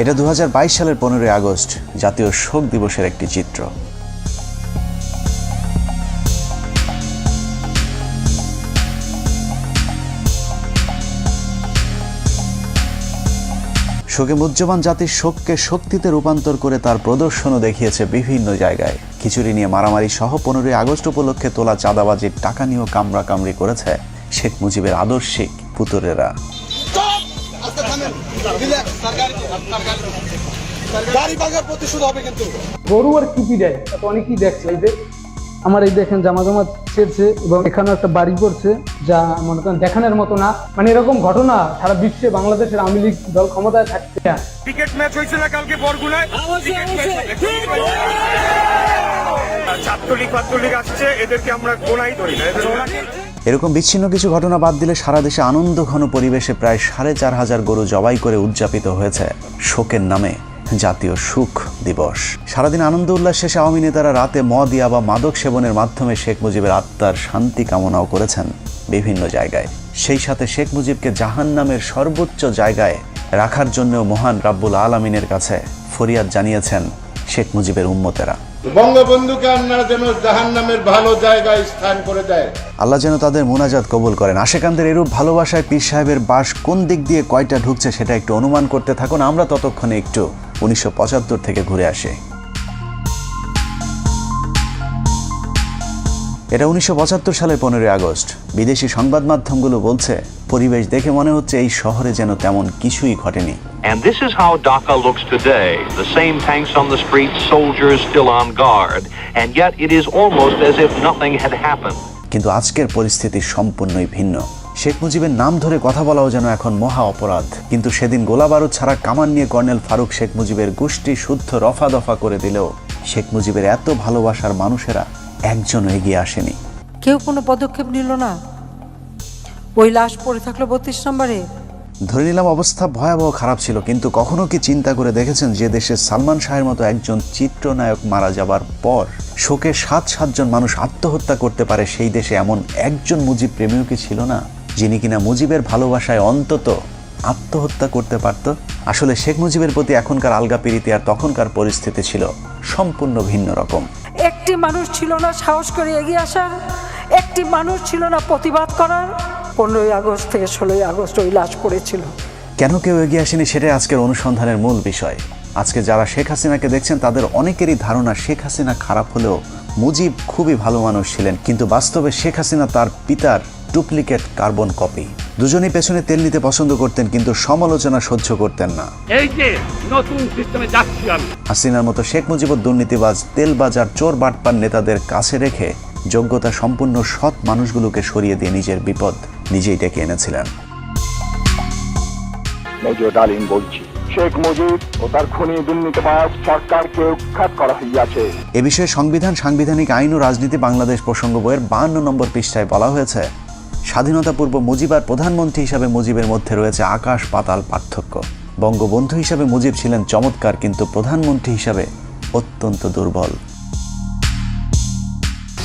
এটা 2022 সালের 15 আগস্ট জাতীয় শোক দিবসের একটি চিত্র। শোকে মুহ্যমান জাতির শোককে শক্তিতে রূপান্তর করে তার প্রদর্শনও দেখিয়েছে বিভিন্ন জায়গায়। খিচুড়ি নিয়ে মারামারি সহ 15 আগস্ট উপলক্ষে তোলা চাঁদাবাজির টাকা নিয়েও কামড়াকামড়ি করেছে শেখ মুজিবের আদর্শিক পুতরেরা। গরু আর কিপি দেয় অনেকেই দেখছে। এই যে আমার এই দেখেন জামা ছেড়ছে এবং এখানে একটা বাড়ি পড়ছে, যা মনে করেন দেখানোর মতো না। মানে এরকম ঘটনা সারা বিশ্বে বাংলাদেশের আওয়ামী লীগ দল ক্ষমতায় থাকতে। ক্রিকেট ম্যাচ হয়েছিল কালকে বরগুনায়, ছাত্রলীগ আসছে, এদেরকে আমরা গোনাই ধরি না। এরকম বিচ্ছিন্ন কিছু ঘটনা বাদ দিলে সারা দেশে আনন্দ ঘন পরিবেশে প্রায় 4,500 গরু জবাই করে উদযাপিত হয়েছে শোকের নামে জাতীয় সুখ দিবস। সারাদিন আনন্দ উল্লাস শেষে আওয়ামী নেতারা রাতে মদ বা মাদক সেবনের মাধ্যমে শেখ মুজিবের আত্মার শান্তি কামনাও করেছেন বিভিন্ন জায়গায়। সেই সাথে শেখ মুজিবকে জাহান্নামের সর্বোচ্চ জায়গায় রাখার জন্য মহান রাব্বুল আলামিনের কাছে ফরিয়াদ জানিয়েছেন শেখ মুজিবের উম্মতেরা। বঙ্গবন্ধুকে আপনারা যেন জাহান্নামের ভালো জায়গায় স্থান করে দেয়, আল্লাহ যেন তাদের মুনাজাত কবুল করেন। আশেকানদের এরূপ ভালোবাসায় পীর সাহেবের বাস কোন দিক দিয়ে কয়টা ঢুকছে সেটা একটু অনুমান করতে থাকুন। আমরা ততক্ষণে একটু 1975 থেকে ঘুরে আসি। এটা 1975 সালের 15 আগস্ট। বিদেশি সংবাদ মাধ্যমগুলো বলছে পরিবেশ দেখে মনে হচ্ছে এই শহরে যেন তেমন কিছুই ঘটেনি। And this is how Dhaka looks today. The same tanks on the streets, soldiers still on guard, and yet it is almost as if nothing had happened. কিন্তু আজকের পরিস্থিতি সম্পূর্ণই ভিন্ন। শেখ মুজিবের নাম ধরে কথা বলাও যেন এখন মহা অপরাধ। কিন্তু সেদিন গোলাবারুদ ছাড়া কামান নিয়ে কর্নেল ফারুক শেখ মুজিবের গোষ্ঠী শুদ্ধ রফা দফা করে দিলেও শেখ মুজিবের এত ভালোবাসার মানুষেরা একজনও এগিয়ে আসেনি। কেউ কোনো পদক্ষেপ নিল না। ওই লাশ পড়ে থাকলো 32 নম্বরে। ধরে নিলাম অবস্থা ভয়াবহ খারাপ ছিল, কিন্তু কখনো কি চিন্তা করে দেখেছেন যে দেশে সালমান শাহের মতো একজন চিত্রনায়ক মারা যাবার পর শোকে 7-7 মানুষ আত্মহত্যা করতে পারে, সেই দেশে এমন একজন মুজিব প্রেমীও কি ছিল না যিনি কিনা মুজিবের ভালোবাসায় অন্তত আত্মহত্যা করতে পারত? আসলে শেখ মুজিবের প্রতি এখনকার আলগা প্রীতি আর তখনকার পরিস্থিতি ছিল সম্পূর্ণ ভিন্ন রকম। একটি মানুষ ছিল না সাহস করে এগিয়ে আসার, একটি মানুষ ছিল না প্রতিবাদ করার। 15 আগস্ট থেকে 16 আগস্ট ওই লাশ পড়েছিল। কেন কেউ এগিয়ে আসেনি সেটাই আজকের অনুসন্ধানের মূল বিষয়। আজকে যারা শেখ হাসিনাকে দেখছেন তাদের অনেকেরই ধারণা শেখ হাসিনা খারাপ হলেও মুজিব খুবই ভালো মানুষ ছিলেন, কিন্তু বাস্তবে শেখ হাসিনা তার পিতার ডুপ্লিকেট কার্বন কপি। দুজনেই পেছনে তেল নিতে পছন্দ করতেন, কিন্তু সমালোচনা সহ্য করতেন না। এই যে নতুন সিস্টেমে যাচ্ছি আমি। হাসিনার মতো শেখ মুজিবুর দুর্নীতিবাজ, তেলবাজার, চোর বাটপার নেতাদের কাছে রেখে যোগ্যতা সম্পূর্ণ সৎ মানুষগুলোকে সরিয়ে দিয়ে নিজের বিপদ নিজেই ডেকে এনেছিলেন। মেজর ডালিম বলছি, শেখ মুজিব ও তার খুনি দুর্নীতিবাজ সরকারকে উৎখাত করা হইয়াছে। এ বিষয়ে সংবিধান, সাংবিধানিক আইন ও রাজনীতি বাংলাদেশ প্রসঙ্গ বইয়ের 52 নম্বর পৃষ্ঠায় বলা হয়েছে, স্বাধীনতা পূর্ব মুজিব আর প্রধানমন্ত্রী হিসাবে মুজিবের মধ্যে রয়েছে আকাশ পাতাল পার্থক্য। বঙ্গবন্ধু হিসাবে মুজিব ছিলেন চমৎকার, কিন্তু প্রধানমন্ত্রী হিসাবে অত্যন্ত দুর্বল।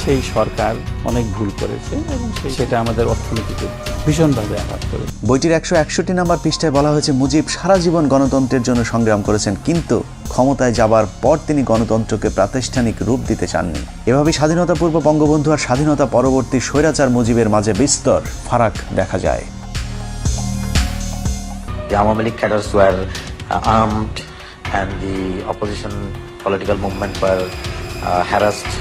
সেই সরকার অনেক ভুল করেছে এবং সেটা আমাদের অর্থনীতিকে ভীষণভাবে আঘাত করে। বইটির 161 নম্বর পৃষ্ঠায় বলা হয়েছে, মুজিব সারা জীবন গণতন্ত্রের জন্য সংগ্রাম করেছেন, কিন্তু ক্ষমতায় যাবার পর তিনি গণতন্ত্রকে প্রাতিষ্ঠানিক রূপ দিতে চাননি। এভাবে স্বাধীনতা পূর্ব বঙ্গবন্ধু আর স্বাধীনতা পরবর্তী স্বৈরাচার মুজিবের মাঝে বিস্তর ফারাক দেখা যায়। The Awami League cadres were armed and the opposition political movement were harassed.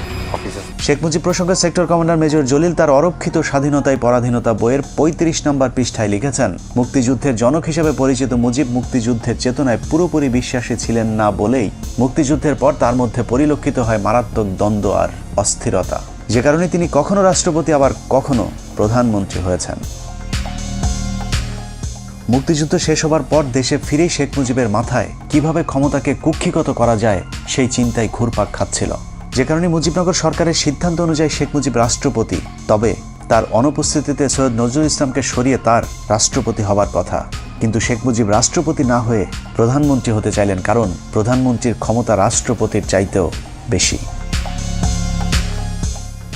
Sheikh Mujib প্রসঙ্গে সেক্টর কমান্ডার মেজর জলিল তার অরক্ষিত স্বাধীনতায় পরাধীনতা বইয়ের 35 নম্বর পৃষ্ঠায় লিখেছেন, মুক্তিযুদ্ধের জনক হিসেবে পরিচিত মুজিব মুক্তিযুদ্ধের চেতনায় পুরোপুরি বিশ্বাসী ছিলেন না বলেই মুক্তিযুদ্ধের পর তার মধ্যে পরিলক্ষিত হয় মারাত্মক দ্বন্দ্ব আর অস্থিরতা, যে কারণে তিনি কখনো রাষ্ট্রপতি আবার কখনো প্রধানমন্ত্রী হয়েছেন। মুক্তিযুদ্ধ শেষ হবার পর দেশে ফিরেই শেখ মুজিবের মাথায় কিভাবে ক্ষমতাকে কুক্ষিগত করা যায় সেই চিন্তায় ঘুরপাক খাচ্ছিল, যে কারণে মুজিবনগর সরকারের সিদ্ধান্ত অনুযায়ী শেখ মুজিব রাষ্ট্রপতি। তবে তার অনুপস্থিতিতে সৈয়দ নজরুল ইসলামকে সরিয়ে তার রাষ্ট্রপতি হবার কথা, কিন্তু শেখ মুজিব রাষ্ট্রপতি না হয়ে প্রধানমন্ত্রী হতে চাইলেন, কারণ প্রধানমন্ত্রীর ক্ষমতা রাষ্ট্রপতির চাইতেও বেশি।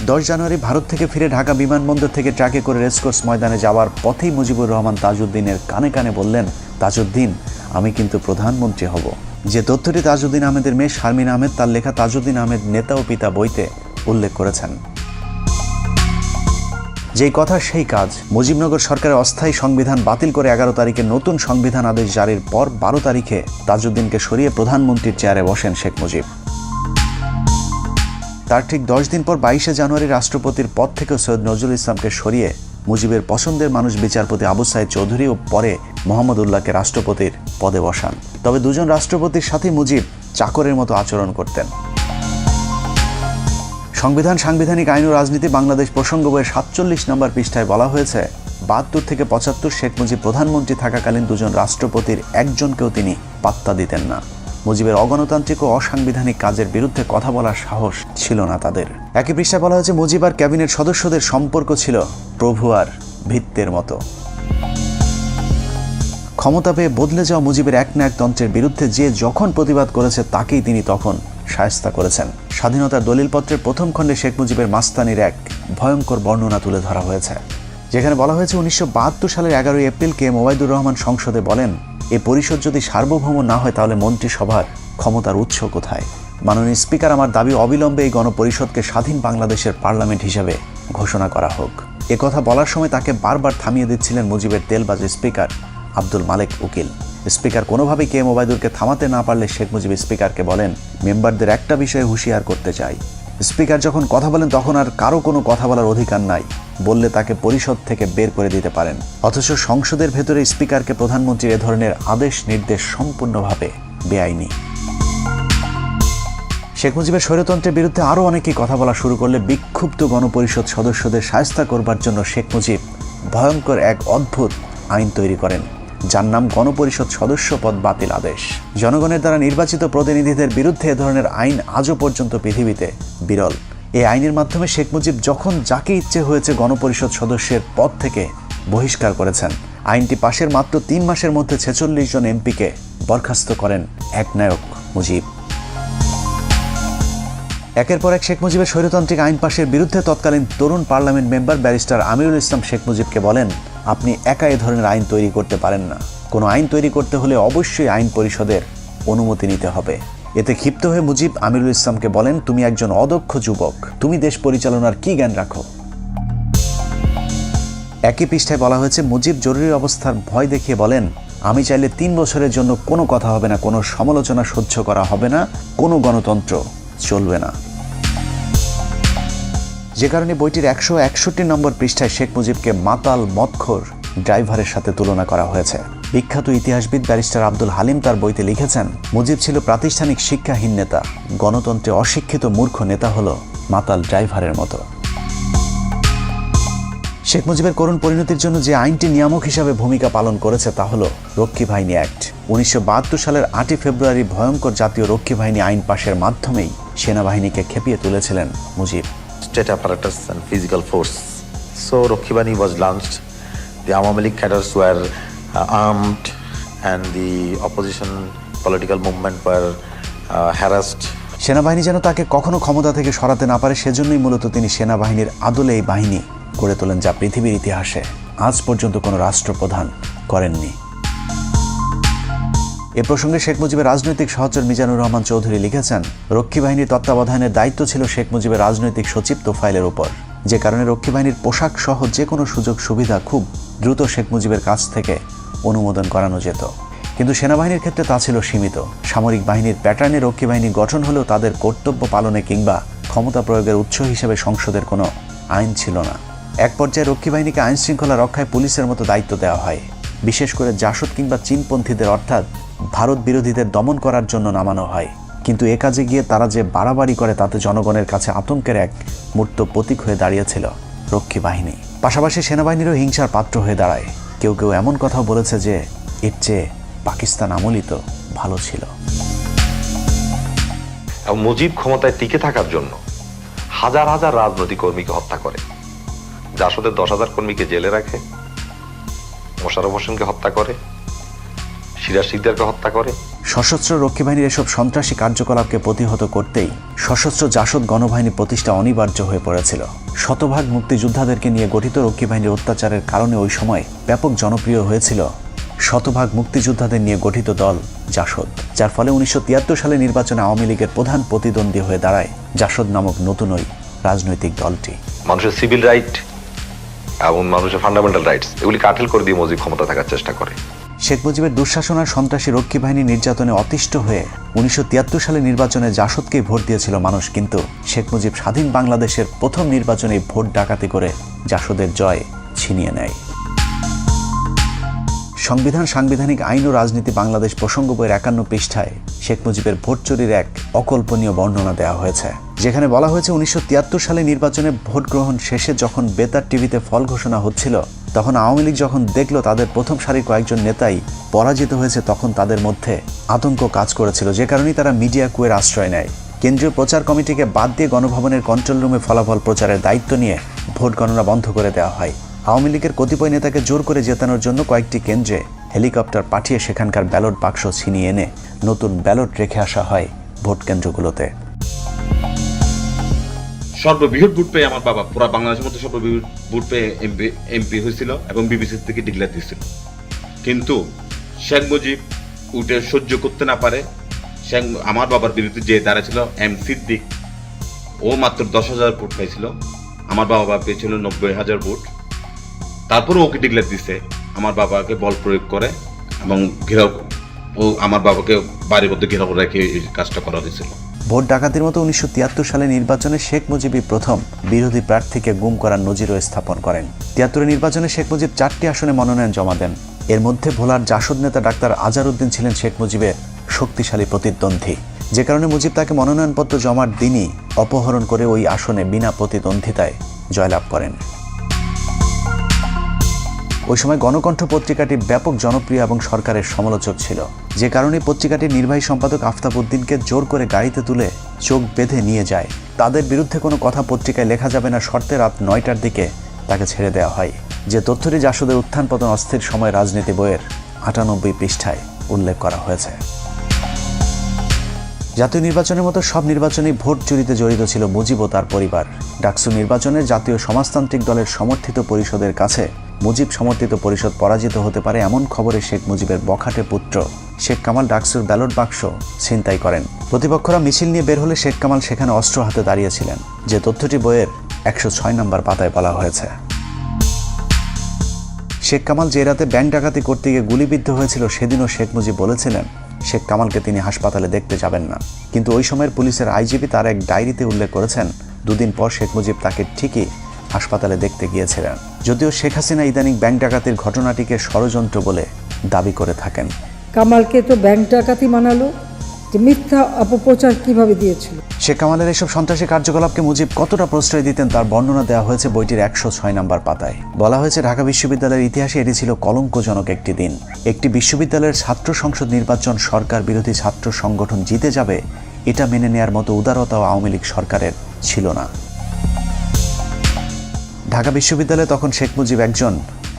10 জানুয়ারি ভারত থেকে ফিরে ঢাকা বিমানবন্দর থেকে ট্রাকে করে রেসকোর্স ময়দানে যাওয়ার পথেই মুজিবুর রহমান তাজউদ্দিনের কানে কানে বললেন, তাজউদ্দিন, আমি কিন্তু প্রধানমন্ত্রী হব। যে তথ্যটি তাজউদ্দিন আহমেদের মেয়ে শারমিন আহমেদ তার লেখা তাজউদ্দিন আহমেদ নেতা ও পিতা বইতে উল্লেখ করেছেন। যেই কথা সেই কাজ। মুজিবনগর সরকারের অস্থায়ী সংবিধান বাতিল করে 11 তারিখে নতুন সংবিধান আদেশ জারির পর 12 তারিখে তাজউদ্দিনকে সরিয়ে প্রধানমন্ত্রীর চেয়ারে বসেন শেখ মুজিব। তার ঠিক 10 দিন পর 22শে জানুয়ারি রাষ্ট্রপতির পদ থেকে সৈয়দ নজরুল ইসলামকে সরিয়ে মুজিবের পছন্দের মানুষ বিচারপতি আবু সাইদ চৌধুরী ও পরে মোহাম্মদ উল্লাহকে রাষ্ট্রপতির পদে বসান। তবে দুজন রাষ্ট্রপতির সাথে মুজিব চাকরের মতো আচরণ করতেন। সংবিধান, সাংবিধানিক আইন ও রাজনীতি বাংলাদেশ প্রসঙ্গ বইয়ের 47 নম্বর পৃষ্ঠায় বলা হয়েছে, 72 থেকে 75 শেখ মুজিব প্রধানমন্ত্রী থাকাকালীন দুজন রাষ্ট্রপতির একজনকেও তিনি পাত্তা দিতেন না। মুজিবের অগণতান্ত্রিক ও অসাংবিধানিক কাজের বিরুদ্ধে কথা বলার সাহস ছিল না তাদের। একই পৃষ্ঠায় বলা হয়েছে, মুজিব আর ক্যাবিনেট সদস্যদের সম্পর্ক ছিল প্রভু আর ভিত্তের মতো। ক্ষমতা পেয়ে বদলে যাওয়া মুজিবের একনায়কতন্ত্রের বিরুদ্ধে যে যখন প্রতিবাদ করেছে তাকেই তিনি তখন শায়েস্তা করেছেন। স্বাধীনতার দলিলপত্রের প্রথম খণ্ডে শেখ মুজিবের মাস্তানির এক ভয়ঙ্কর বর্ণনা তুলে ধরা হয়েছে, যেখানে বলা হয়েছে 1972 সালের 11 April K M Obaidur Rahman সংসদে বলেন, এই পরিষদ যদি সার্বভৌম না হয় তাহলে মন্ত্রিসভার ক্ষমতার উৎস কোথায়? মাননীয় স্পিকার, আমার দাবি অবিলম্বে এই গণপরিষদকে স্বাধীন বাংলাদেশের পার্লামেন্ট হিসেবে ঘোষণা করা হোক। কথা বলার সময় তাকে বারবার থামিয়ে দিচ্ছিলেন মুজিবের তেলবাজ স্পিকার আব্দুল মালেক উকিল। স্পিকার কোনোভাবেই কে এম ওবায়দুরকে থামাতে না পারলে শেখ মুজিব স্পিকারকে বলেন, মেম্বারদের একটা বিষয়ে হুঁশিয়ার করতে চাই, স্পিকার যখন কথা বলেন তখন আর কারো কোনো কথা বলার অধিকার নাই, বললে তাকে পরিষদ থেকে বের করে দিতে পারেন। অথচ সংসদের ভেতরে স্পিকারকে প্রধানমন্ত্রীর এ ধরনের আদেশ নির্দেশ সম্পূর্ণভাবে বেআইনি। শেখ মুজিবের স্বৈরতন্ত্রের বিরুদ্ধে আরও অনেকেই কথা বলা শুরু করলে বিক্ষুব্ধ গণপরিষদ সদস্যদের শায়েস্তা করবার জন্য শেখ মুজিব ভয়ঙ্কর এক অদ্ভুত আইন তৈরি করেন, যার নাম গণপরিষদ সদস্য পদ বাতিল আদেশ। জনগণের দ্বারা নির্বাচিত প্রতিনিধিদের বিরুদ্ধে এ ধরনের আইন আজও পর্যন্ত পৃথিবীতে বিরল। এই আইনের মাধ্যমে শেখ মুজিব যখন যাকে ইচ্ছে হয়েছে গণপরিষদ সদস্যের পদ থেকে বহিষ্কার করেছেন। আইনটি পাশের মাত্র 3 মাসের মধ্যে 46 জন এমপিকে বরখাস্ত করেন একনায়ক মুজিব। একের পর এক শেখ মুজিবের স্বৈরতান্ত্রিক আইন পাশের বিরুদ্ধে তৎকালীন তরুণ parliament member barrister Amirul Islam Sheikh মুজিবকে বলেন, আপনি একা এ ধরনের আইন তৈরি করতে পারেন না। কোনো আইন তৈরি করতে হলে অবশ্যই আইন পরিষদের অনুমতি নিতে হবে। এতে ক্ষিপ্ত হয়ে মুজিব আমিরুল ইসলামকে বলেন, তুমি একজন অদক্ষ যুবক, তুমি দেশ পরিচালনার কি জ্ঞান রাখো? একই পৃষ্ঠায় বলা হয়েছে, মুজিব জরুরি অবস্থার ভয় দেখিয়ে বলেন, আমি চাইলে 3 বছরের জন্য কোনো কথা হবে না, কোনো সমালোচনা সহ্য করা হবে না, কোনো গণতন্ত্র চলবে না। যে কারণে বইটির 161 নম্বর পৃষ্ঠায় শেখ মুজিবকে মাতাল মদখোর ড্রাইভারের সাথে তুলনা করা হয়েছে। বিখ্যাত ইতিহাসবিদ ব্যারিস্টার আব্দুল হালিম তার বইতে লিখেছেন, মুজিব ছিল প্রাতিষ্ঠানিক শিক্ষাহীন নেতা, গণতন্ত্রে অশিক্ষিত মূর্খ নেতা হলো মাতাল ড্রাইভারের মতো। শেখ মুজিবের করুণ পরিণতির জন্য যে আইনটি নিয়ামক হিসাবে ভূমিকা পালন করেছে তা হলো রক্ষী বাহিনী অ্যাক্ট। 1972 সালের 8 ফেব্রুয়ারি ভয়ঙ্কর জাতীয় রক্ষী বাহিনী আইন পাশের মাধ্যমেই সেনাবাহিনীকে খেপিয়ে তুলেছিলেন Mujib. State apparatus and physical force. So Rakhi Bahini was launched. The Awami League cadres were armed, and the opposition political movement were harassed. সেনাবাহিনী যেন তাকে কখনো ক্ষমতা থেকে সরাতে না পারে, সেজন্যই মূলত তিনি সেনাবাহিনীর আদলে এই বাহিনী গড়ে তোলেন, যা পৃথিবীর ইতিহাসে আজ পর্যন্ত কোনো রাষ্ট্রপ্রধান করেননি। এ প্রসঙ্গে শেখ মুজিবের রাজনৈতিক সহচর মিজানুর রহমান চৌধুরী লিখেছেন, রক্ষী বাহিনীর তত্ত্বাবধানের দায়িত্ব ছিল শেখ মুজিবের রাজনৈতিক সচিব তোফায়েলের উপর, যে কারণে রক্ষী বাহিনীর পোশাক সহ যে কোনো সুযোগ সুবিধা খুব দ্রুত শেখ মুজিবের কাছ থেকে অনুমোদন করানো যেত। কিন্তু সেনাবাহিনীর ক্ষেত্রে তা ছিল সীমিত। সামরিক বাহিনীর প্যাটার্নে রক্ষী বাহিনী গঠন হলেও তাদের কর্তব্য পালনে কিংবা ক্ষমতা প্রয়োগের উৎস হিসেবে সংসদের কোনো আইন ছিল না। এক পর্যায়ে রক্ষী বাহিনীকে আইন শৃঙ্খলা রক্ষায় পুলিশের মতো দায়িত্ব দেওয়া হয়, বিশেষ করে জাসদ কিংবা চীনপন্থীদের অর্থাৎ ভারত বিরোধীদের দমন করার জন্য নামানো হয়। কিন্তু এ কাজে গিয়ে তারা যে বাড়াবাড়ি করে তাতে জনগণের কাছে আতঙ্কের এক মূর্ত প্রতীক হয়ে দাঁড়িয়েছিল রক্ষী বাহিনী। পাশাপাশি সেনাবাহিনীরও হিংসার পাত্র হয়ে দাঁড়ায়। কেউ কেউ এমন কথাও বলেছে যে এর চেয়ে পাকিস্তান আমলই তো ভালো ছিল। মুজিব ক্ষমতায় টিকে থাকার জন্য হাজার হাজার রাজনৈতিক কর্মীকে হত্যা করে, জাসদের 10,000 কর্মীকে জেলে রাখে, মোশাররফ হোসেনকে হত্যা করে, সিরাজ শিকদারকে হত্যা করে। সশস্ত্র রক্ষী বাহিনীর এসব সন্ত্রাসী কার্যকলাপকে প্রতিহত করতেই সশস্ত্র জাসদ গণবাহিনী প্রতিষ্ঠা অনিবার্য হয়ে পড়েছিল। শতভাগ মুক্তিযোদ্ধাদেরকে নিয়ে গঠিত রক্ষী বাহিনীর অত্যাচারের কারণে ওই সময় ব্যাপক জনপ্রিয় হয়েছিল শতভাগ মুক্তিযোদ্ধাদের নিয়ে গঠিত দল জাসদ, যার ফলে 1973 সালে নির্বাচনে আওয়ামী লীগের প্রধান প্রতিদ্বন্দ্বী হয়ে দাঁড়ায় জাসদ নামক নতুন ওই রাজনৈতিক দলটি। মানুষের সিভিল রাইট এবং মানুষের ফান্ডামেন্টাল রাইটস এগুলি কাঠিল করে দিয়ে মুজিব ক্ষমতা থাকার চেষ্টা করে। শেখ মুজিবের দুঃশাসন আর সন্ত্রাসী রক্ষী বাহিনী নির্যাতনে অতিষ্ঠ হয়ে 1973 সালে নির্বাচনে জাসদকেই ভোট দিয়েছিল মানুষ, কিন্তু শেখ মুজিব স্বাধীন বাংলাদেশের প্রথম নির্বাচনে ভোট ডাকাতি করে জাসদের জয় ছিনিয়ে নেয়। সংবিধান, সাংবিধানিক আইন ও রাজনীতি বাংলাদেশ প্রসঙ্গ বইয়ের 51 পৃষ্ঠায় শেখ মুজিবের ভোট চুরির এক অকল্পনীয় বর্ণনা দেওয়া হয়েছে, যেখানে বলা হয়েছে 1973 সালে নির্বাচনে ভোট গ্রহণ শেষে যখন বেতার টিভিতে ফল ঘোষণা হচ্ছিল, তখন আওয়ামী লীগ যখন দেখল তাদের প্রথম সারির কয়েকজন নেতাই পরাজিত হয়েছে, তখন তাদের মধ্যে আতঙ্ক কাজ করেছিল, যে কারণেই তারা মিডিয়া কুয়ের আশ্রয় নেয়। কেন্দ্রীয় প্রচার কমিটিকে বাদ দিয়ে গণভবনের কন্ট্রোল রুমে ফলাফল প্রচারের দায়িত্ব নিয়ে ভোট গণনা বন্ধ করে দেওয়া হয়। আওয়ামী লীগের কতিপয় নেতাকে জোর করে জেতানোর জন্য কয়েকটি কেন্দ্রে হেলিকপ্টার পাঠিয়ে সেখানকার ব্যালট বাক্স ছিনিয়ে এনে নতুন ব্যালট রেখে আসা হয় ভোট কেন্দ্রগুলোতে। সর্ববৃহৎ ভোট পেয়ে আমার বাবা পুরো বাংলাদেশের মধ্যে সর্ববৃহৎ ভোট পেয়ে এমপি হয়েছিল এবং বিবিসি থেকে ডিক্লেয়ার দিয়েছিল। কিন্তু শেখ মুজিব উঠে সহ্য করতে না পারে আমার বাবার বিরুদ্ধে যে দাঁড়াছিল এম সিদ্দিক, ও মাত্র 10,000 ভোট পাইছিল, আমার বাবা পেয়েছিল 90,000 ভোট। তারপরে ওকে ডিক্লেয়ার দিছে, আমার বাবাকে বল প্রয়োগ করে এবং ঘেরাও, ও আমার বাবাকে বাড়ির মধ্যে ঘেরাও রেখে এই কাজটা করা হয়েছিল। ভোট ডাকাতির মতো 1973 সালে নির্বাচনে শেখ মুজিবই প্রথম বিরোধী প্রার্থীকে গুম করার নজিরও স্থাপন করেন। 73 নির্বাচনে শেখ মুজিব 4টি আসনে মনোনয়ন জমা দেন। এর মধ্যে ভোলার জাসদ নেতা ডাক্তার আজহারউদ্দিন ছিলেন শেখ মুজিবের শক্তিশালী প্রতিদ্বন্দ্বী, যে কারণে মুজিব তাকে মনোনয়নপত্র জমার দিনই অপহরণ করে ওই আসনে বিনা প্রতিদ্বন্দ্বিতায় জয়লাভ করেন। ওই সময় গণকণ্ঠ পত্রিকাটি ব্যাপক জনপ্রিয় এবং সরকারের সমালোচক ছিল, যে কারণে পত্রিকাটির নির্বাহী সম্পাদক আফতাব উদ্দিনকে জোর করে গাড়িতে তুলে চোখ বেঁধে নিয়ে যায়। তাদের বিরুদ্ধে কোনো কথা পত্রিকায় লেখা যাবে না শর্তে রাত 9টার দিকে তাকে ছেড়ে দেওয়া হয়, যে তথ্যটি জাসদের উত্থান পতন অস্থির সময় রাজনীতি বইয়ের 98 পৃষ্ঠায় উল্লেখ করা হয়েছে। জাতীয় নির্বাচনের মতো সব নির্বাচনেই ভোট চুরিতে জড়িত ছিল মুজিব ও তার পরিবার। ডাকসু নির্বাচনে জাতীয় সমাজতান্ত্রিক দলের সমর্থিত পরিষদের কাছে মুজিব সমর্থিত পরিষদ পরাজিত হতে পারে এমন খবরে শেখ মুজিবের বখাটে পুত্র শেখ কামাল ডাকসুর ব্যালট বাক্স ছিনতাই করেন। প্রতিপক্ষরা মিছিল নিয়ে বের হলে শেখ কামাল সেখানে অস্ত্র হাতে দাঁড়িয়েছিলেন, যে তথ্যটি বইয়ের 106 নম্বর পাতায় বলা হয়েছে। শেখ কামাল যে রাতে ব্যাংক ডাকাতি করতে গিয়ে গুলিবিদ্ধ হয়েছিল, সেদিনও শেখ মুজিব বলেছিলেন শেখ কামালকে তিনি হাসপাতালে দেখতে যাবেন না, কিন্তু ওই সময়ের পুলিশের আইজিপি তার এক ডায়েরিতে উল্লেখ করেছেন 2 দিন পর শেখ মুজিব তাকে ঠিকই হাসপাতালে দেখতে গিয়েছিলেন। যদিও শেখ হাসিনা ইদানিং ব্যাংক ডাকাতির ঘটনাটিকে ষড়যন্ত্র বলে দাবি করে থাকেন। কামালকে তো ব্যাংক ডাকাতি মানালো, যে মিথ্যা অপপ্রচার কিভাবে দিয়েছিল। শেখ কামালের এসব সন্ত্রাসী কার্যকলাপকে মুজিব কতটা প্রশ্রয় দিতেন তার বর্ণনা দেওয়া হয়েছে বইটির 106 নম্বর পাতায়। বলা হয়েছে, ঢাকা বিশ্ববিদ্যালয়ের ইতিহাসে এটি ছিল কলঙ্কজনক একটি দিন। একটি বিশ্ববিদ্যালয়ের ছাত্র সংসদ নির্বাচন সরকার বিরোধী ছাত্র সংগঠন জিতে যাবে, এটা মেনে নেয়ার মতো উদারতাও আওয়ামী লীগ সরকারের ছিল না। ঢাকা বিশ্ববিদ্যালয়ে তখন শেখ মুজিব একজন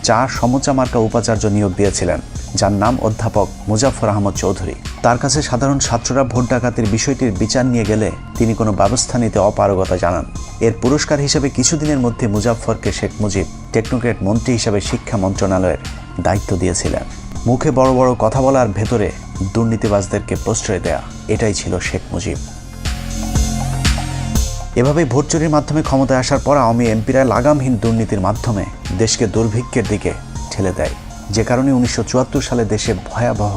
চা সমুচা মার্কা উপাচার্য নিয়োগ দিয়েছিলেন, যার নাম অধ্যাপক মুজাফফর আহমদ চৌধুরী। তার কাছে সাধারণ ছাত্ররা ভোট ডাকাতির বিষয়টির বিচার নিয়ে গেলে তিনি কোনো ব্যবস্থা নিতে অপারগতা জানান। এর পুরস্কার হিসেবে কিছুদিনের মধ্যে মুজাফফরকে শেখ মুজিব টেকনোক্রেট মন্ত্রী হিসেবে শিক্ষা মন্ত্রণালয়ের দায়িত্ব দিয়েছিলেন। মুখে বড় বড় কথা বলার ভেতরে দুর্নীতিবাজদেরকে প্রশ্রয় দেয়া, এটাই ছিল শেখ মুজিব। এভাবেই ভোট চুরির মাধ্যমে ক্ষমতায় আসার পর আওয়ামী এমপিরা লাগামহীন দুর্নীতির মাধ্যমে দেশকে দুর্ভিক্ষের দিকে ঠেলে দেয়, যে কারণে 1974 সালে দেশে ভয়াবহ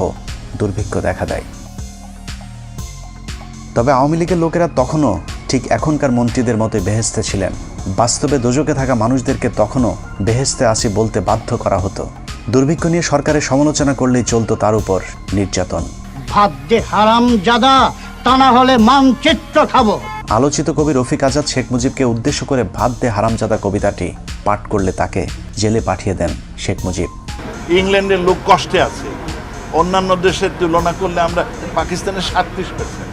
দুর্ভিক্ষ দেখা দেয়। তবে আওয়ামী লীগের লোকেরা তখনও ঠিক এখনকার মন্ত্রীদের মতোই বেহেশতে ছিলেন। বাস্তবে দোজকে থাকা মানুষদেরকে তখনও বেহেশতে আসি বলতে বাধ্য করা হতো। দুর্ভিক্ষ নিয়ে সরকারের সমালোচনা করলেই চলতো তার উপর নির্যাতন। ভাত দে হারামজাদা, তা না হলে মানচিত্র খাবো। আলোচিত কবি রফিক আজাদ শেখ মুজিবকে উদ্দেশ্য করে ভাত দে হারামজাদা কবিতাটি পাঠ করলে তাকে জেলে পাঠিয়ে দেন শেখ মুজিব। ইংল্যান্ডের লোক কষ্টে আছে, অন্যান্য দেশের তুলনা করলে আমরা পাকিস্তানের 37%,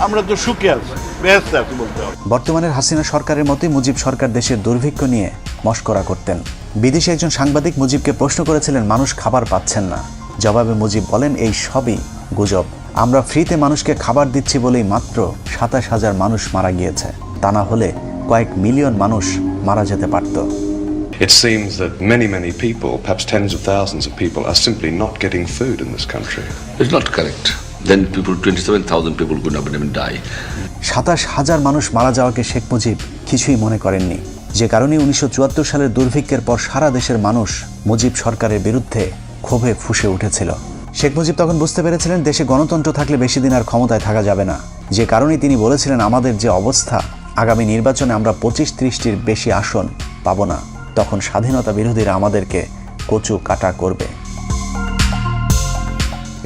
আমরা তো সুখে আছি, বেহেশতে আছি বলতে হবে। বর্তমানের হাসিনা সরকারের মতোই মুজিব সরকার দেশের দুর্ভিক্ষ নিয়ে মশকরা করতেন। বিদেশি একজন সাংবাদিক মুজিবকে প্রশ্ন করেছিলেন মানুষ খাবার পাচ্ছেন না। জবাবে মুজিব বলেন, এই সবই গুজব। আমরা ফ্রিতে মানুষকে খাবার দিচ্ছি বলেই মাত্র 27,000 মানুষ মারা গিয়েছে, তা না হলে কয়েক মিলিয়ন মানুষ মারা যেতে পারত। It seems that many people, perhaps tens of thousands of people, are simply not getting food in this country. It's not correct. Then 27,000 people could not even die. 27,000 মানুষ মারা যাওয়াকে শেখ মুজিব কিছুই মনে করেননি, যে কারণে 1974 সালের দুর্ভিক্ষের পর সারা দেশের মানুষ মুজিব সরকারের বিরুদ্ধে ক্ষোভে ফুঁসে উঠেছিল। শেখ মুজিব তখন বুঝতে পেরেছিলেন দেশে গণতন্ত্র থাকলে বেশি দিন আর ক্ষমতায় থাকা যাবে না, যে কারণে তিনি বলেছিলেন আমাদের যে অবস্থা, আগামী নির্বাচনে আমরা 25-30টির বেশি আসন পাবো না, তখন স্বাধীনতা বিরোধীরা আমাদেরকে কচু কাটা করবে।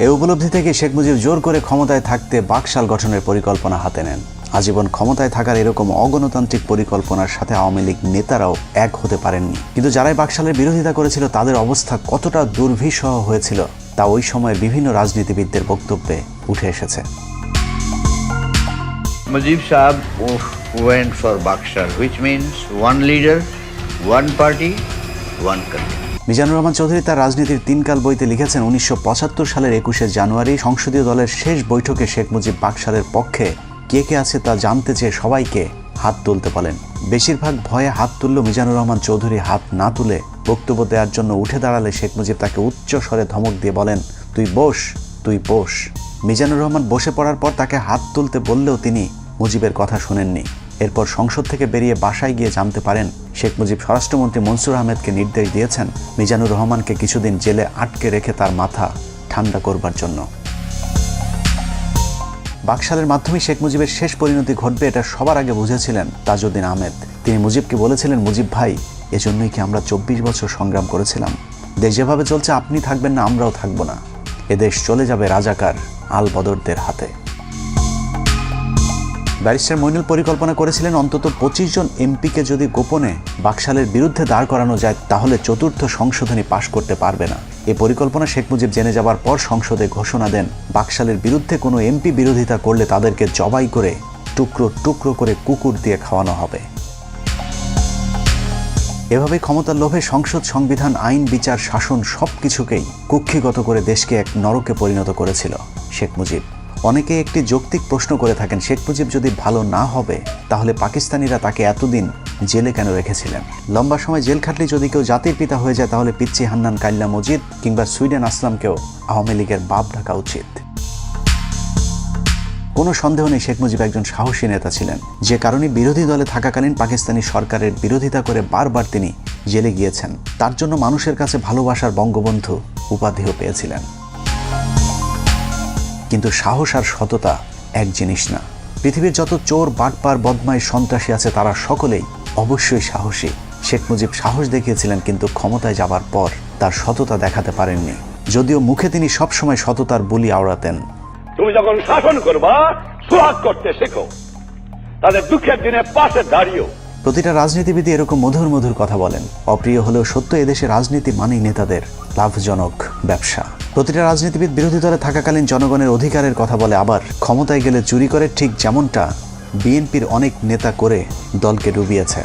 এই উপলব্ধি থেকে শেখ মুজিব জোর করে ক্ষমতায় থাকতে বাকশাল গঠনের পরিকল্পনা হাতে নেন। আজীবন ক্ষমতায় থাকার এরকম অগণতান্ত্রিক পরিকল্পনার সাথে আওয়ামী লীগ নেতারাও এক হতে পারেননি, কিন্তু যারাই বাকশালের বিরোধিতা করেছিল তাদের অবস্থা কতটা দুর্বিষহ হয়েছিল তা ওই সময়ের বিভিন্ন রাজনীতিবিদদের বক্তব্যে উঠে এসেছে। Mujib Saab went for Bakshar, which means one leader, one party, one country. Mizanur Rahman Chowdhury তার রাজনীতির 3 কাল বইতে লিখেছেন 1975 সালের 21শে জানুয়ারি সংসদীয় দলের শেষ বৈঠকে শেখ মুজিব বাকশালের পক্ষে কে কে আছে তা জানতে চেয়ে সবাইকে হাত তুলতে বলেন। বেশিরভাগ ভয়ে হাত তুলল মিজানুর রহমান চৌধুরী হাত না তুলে বক্তব্য দেওয়ার জন্য উঠে দাঁড়ালে শেখ মুজিব তাকে উচ্চ স্বরে ধমক দিয়ে বলেন, তুই বস, তুই বস। মিজানুর রহমান বসে পড়ার পর তাকে হাত তুলতে বললেও তিনি মুজিবের কথা শোনেননি। এরপর সংসদ থেকে বেরিয়ে বাসায় গিয়ে জানতে পারেন শেখ মুজিব স্বরাষ্ট্রমন্ত্রী মনসুর আহমেদকে নির্দেশ দিয়েছেন মিজানুর রহমানকে কিছুদিন জেলে আটকে রেখে তার মাথা ঠান্ডা করবার জন্য। বাকশালের মাধ্যমে শেখ মুজিবের শেষ পরিণতি ঘটবে এটা সবার আগে বুঝেছিলেন তাজউদ্দিন আহমেদ। তিনি মুজিবকে বলেছিলেন, মুজিব ভাই, এজন্যই কি আমরা 24 বছর সংগ্রাম করেছিলাম? দেশ যেভাবে চলছে আপনি থাকবেন না, আমরাও থাকবো না। এদেশ চলে যাবে রাজাকার আল বদরদের হাতে। ব্যারিস্টার মইনুল পরিকল্পনা করেছিলেন অন্তত 25 জন এমপিকে যদি গোপনে বাকশালের বিরুদ্ধে দাঁড় করানো যায় তাহলে 4র্থ সংশোধনী পাশ করতে পারবে না। এই পরিকল্পনা শেখ মুজিব জেনে যাবার পর সংসদে ঘোষণা দেন বাকশালের বিরুদ্ধে কোনো এমপি বিরোধিতা করলে তাদেরকে জবাই করে টুকরো টুকরো করে কুকুর দিয়ে খাওয়ানো হবে। এভাবে ক্ষমতার লোভে সংসদ, সংবিধান, আইন, বিচার, শাসন সবকিছুকেই কুক্ষিগত করে দেশকে এক নরকে পরিণত করেছিল শেখ মুজিব। অনেকে একটি যৌক্তিক প্রশ্ন করে থাকেন, শেখ মুজিব যদি ভালো না হবে তাহলে পাকিস্তানিরা তাকে এতদিন জেলে কেন রেখেছিলেন? লম্বা সময় জেল খাটলে যদি কেউ জাতির পিতা হয়ে যায় তাহলে পিচ্চি হান্নান কাইল্লা মজিদ কিংবা সুইডেন আসলামকেও আওয়ামী লীগের বাপ ডাকা উচিত। কোনো সন্দেহ নেই শেখ মুজিব একজন সাহসী নেতা ছিলেন, যে কারণে বিরোধী দলে থাকাকালীন পাকিস্তানি সরকারের বিরোধিতা করে বারবার তিনি জেলে গিয়েছেন। তার জন্য মানুষের কাছে ভালোবাসার বঙ্গবন্ধু উপাধিও পেয়েছিলেন। কিন্তু সাহস আর সততা এক জিনিস না। পৃথিবীর যত চোর, বাটপার, বদমাইশ, সন্ত্রাসী আছে তারা সকলেই অবশ্যই সাহসী। শেখ মুজিব সাহস দেখিয়েছিলেন, কিন্তু ক্ষমতায় যাবার পর তার সততা দেখাতে পারেননি, যদিও মুখে তিনি সবসময় সততার বুলি আওড়াতেন। তুমি যখন শাসন করবা সোহাগ করতে শেখো, তাদের দুঃখের দিনে পাশে দাঁড়িয়েও। প্রতিটা রাজনীতিবিদ এরকম মধুর মধুর কথা বলেন। অপ্রিয় হলেও সত্য, এদেশে রাজনীতি মানেই নেতাদের লাভজনক ব্যবসা। প্রতিটা রাজনীতিবিদ বিরোধী দলে থাকাকালীন জনগণের অধিকারের কথা বলে, আবার ক্ষমতায় গেলে চুরি করে, ঠিক যেমনটা বিএনপির অনেক নেতা করে দলকে ডুবিয়েছে।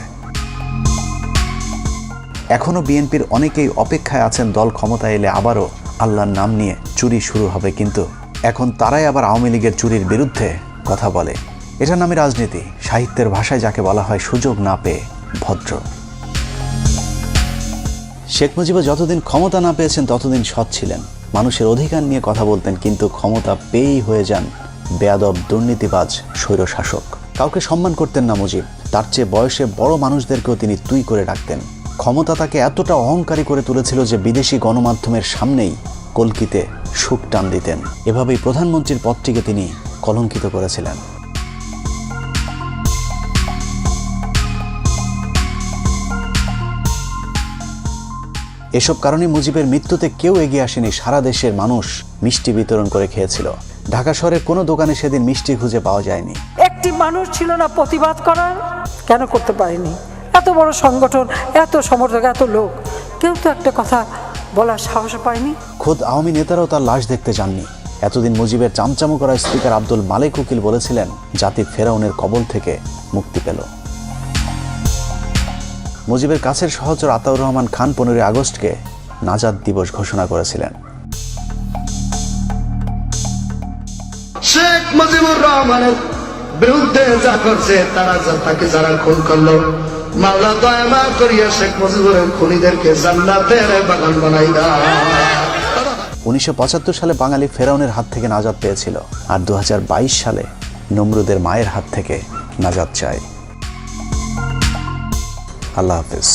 এখনো বিএনপির অনেকেই অপেক্ষায় আছেন দল ক্ষমতায় এলে আবারও আল্লাহর নাম নিয়ে চুরি শুরু হবে, কিন্তু এখন তারাই আবার আওয়ামী লীগের চুরির বিরুদ্ধে কথা বলে। এটার নামে রাজনীতি। সাহিত্যের ভাষায় যাকে বলা হয় সুযোগ না পেয়ে ভদ্র। শেখ মুজিব যতদিন ক্ষমতা না পেয়েছেন ততদিন সৎ ছিলেন, মানুষের অধিকার নিয়ে কথা বলতেন, কিন্তু ক্ষমতা পেয়েই হয়ে যান বেয়াদব, দুর্নীতিবাজ, স্বৈরশাসক। কাউকে সম্মান করতেন না মুজিব। তার চেয়ে বয়সে বড় মানুষদেরকেও তিনি তুই করে ডাকতেন। ক্ষমতা তাকে এতটা অহংকারী করে তুলেছিল যে বিদেশি গণমাধ্যমের সামনেই কলকিতে সুখ টান দিতেন। এভাবেই প্রধানমন্ত্রীর পদটিকে তিনি কলঙ্কিত করেছিলেন। এসব কারণে মুজিবের মৃত্যুতে কেউ এগিয়ে আসেনি। সারা দেশের মানুষ মিষ্টি বিতরণ করে খেয়েছিল। ঢাকা শহরের কোনো দোকানে সেদিন মিষ্টি খুঁজে পাওয়া যায়নি। একটি মানুষ ছিল না প্রতিবাদ করার? কেন করতে পারেনি? এত বড় সংগঠন, এত সমর্থক, এত লোক, কেউ তো একটা কথা বলার সাহস পায়নি। খোদ আওয়ামী নেতারাও তার লাশ দেখতে যাননি। এতদিন মুজিবের চামচামো করা স্পিকার আব্দুল মালেক উকিল বলেছিলেন জাতি ফেরাউনের কবল থেকে মুক্তি পেল। মুজিবের কাছের সহচর আতাউর রহমান খান 15 আগস্টকে নাজাত দিবস ঘোষণা করেছিলেন। শেখ মুজিবুর রহমানের বিরুদ্ধে যা করছে, তাকে যারা খুন করলো, মাওলা দয়া করিয়া শেখ মুজিবুরের খুনিদেরকে জান্নাতের বাগান বানাই দাও। 1975 সালে বাঙালি ফেরাউনের হাত থেকে নাজাত পেয়েছিল, আর 2022 সালে নমরুদের মায়ের হাত থেকে নাজাত চাই। আল্লাহ হাফেজ।